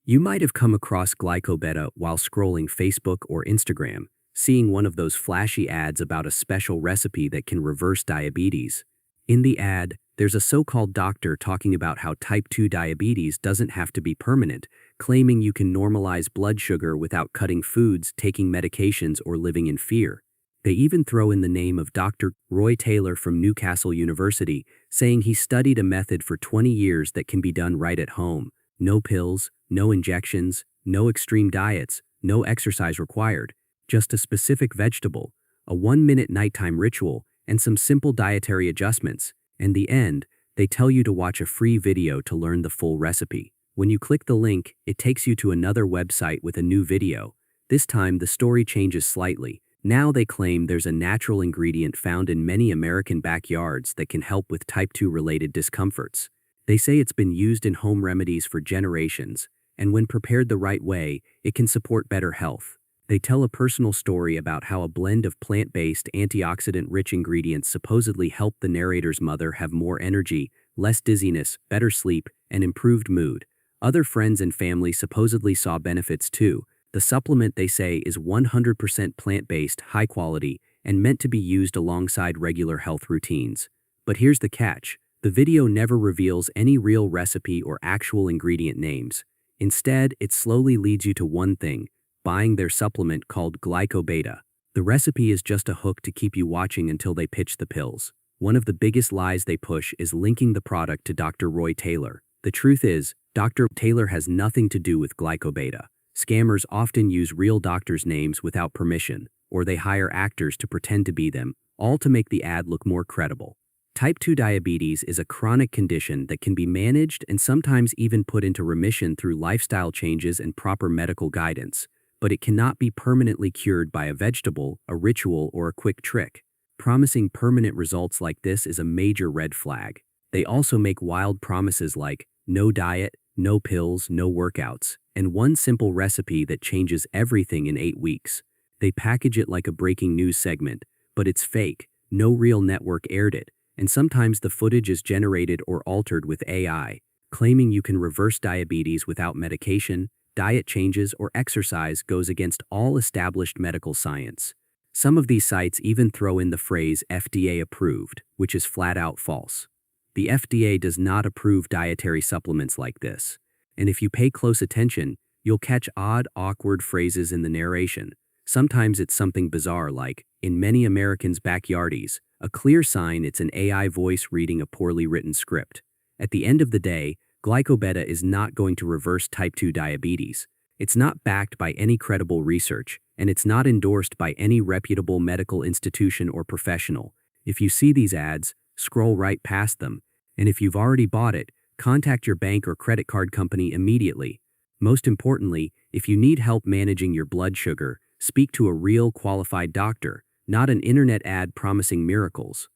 You might have come across Glycobeta while scrolling Facebook or Instagram, seeing one of those flashy ads about a special recipe that can reverse diabetes. In the ad, there's a so-called doctor talking about how type 2 diabetes doesn't have to be permanent, claiming you can normalize blood sugar without cutting foods, taking medications, or living in fear. They even throw in the name of Dr. Roy Taylor from Newcastle University, saying he studied a method for 20 years that can be done right at home. No pills, no injections, no extreme diets, no exercise required, just a specific vegetable, a 1-minute nighttime ritual, and some simple dietary adjustments. In the end, they tell you to watch a free video to learn the full recipe. When you click the link, it takes you to another website with a new video. This time, the story changes slightly. Now they claim there's a natural ingredient found in many American backyards that can help with type 2 related discomforts. They say it's been used in home remedies for generations, and when prepared the right way, it can support better health. They tell a personal story about how a blend of plant-based, antioxidant-rich ingredients supposedly helped the narrator's mother have more energy, less dizziness, better sleep, and improved mood. Other friends and family supposedly saw benefits too. The supplement, they say, is 100% plant-based, high quality, and meant to be used alongside regular health routines. But here's the catch. The video never reveals any real recipe or actual ingredient names. Instead, it slowly leads you to one thing: buying their supplement called Glycobeta. The recipe is just a hook to keep you watching until they pitch the pills. One of the biggest lies they push is linking the product to Dr. Roy Taylor. The truth is, Dr. Taylor has nothing to do with Glycobeta. Scammers often use real doctors' names without permission, or they hire actors to pretend to be them, all to make the ad look more credible. Type 2 diabetes is a chronic condition that can be managed and sometimes even put into remission through lifestyle changes and proper medical guidance, but it cannot be permanently cured by a vegetable, a ritual, or a quick trick. Promising permanent results like this is a major red flag. They also make wild promises like no diet, no pills, no workouts, and one simple recipe that changes everything in 8 weeks. They package it like a breaking news segment, but it's fake. No real network aired it, and sometimes the footage is generated or altered with AI, claiming you can reverse diabetes without medication, diet changes, or exercise goes against all established medical science. Some of these sites even throw in the phrase FDA approved, which is flat out false. The FDA does not approve dietary supplements like this. And if you pay close attention, you'll catch odd, awkward phrases in the narration. Sometimes it's something bizarre like, in many Americans' backyardies, a clear sign it's an AI voice reading a poorly written script. At the end of the day, Glycobeta is not going to reverse type 2 diabetes. It's not backed by any credible research, and it's not endorsed by any reputable medical institution or professional. If you see these ads, scroll right past them. And if you've already bought it, contact your bank or credit card company immediately. Most importantly, if you need help managing your blood sugar, speak to a real qualified doctor, not an internet ad promising miracles.